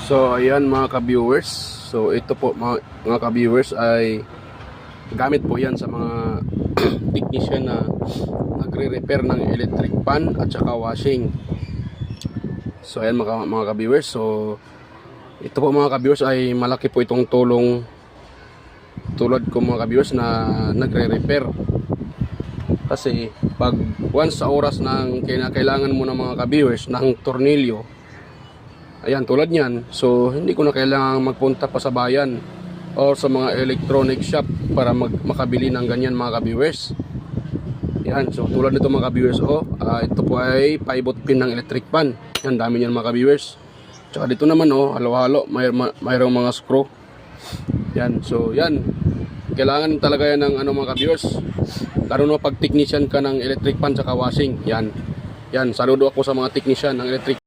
So ayan mga ka-viewers. So ito po mga ka-viewers ay gamit po yan sa mga technician na nagre-repair ng electric pan at saka washing. So ayan mga ka-viewers. So ito po mga ka-viewers ay malaki po itong tulong tulad ko mga ka-viewers na nagre-repair. Kasi pag once sa oras ng kailangan mo ng mga ka-viewers ng tornilyo, ayan tulad niyan, so hindi ko na kailangan magpunta pa sa bayan o sa mga electronic shop para makabili ng ganyan mga ka-viewers. Yan, so tulad nito mga ka-viewers, ito po ay pivot pin ng electric pan. Yan, dami niyan mga ka-viewers. Tsaka dito naman halo-halo, mayroong mga screw. Yan, so yan. Kailangan talaga yan ng mga ka-viewers. Lalo na pag technician ka ng electric pan tsaka washing. Yan. Yan, saludo ako sa mga technician ng electric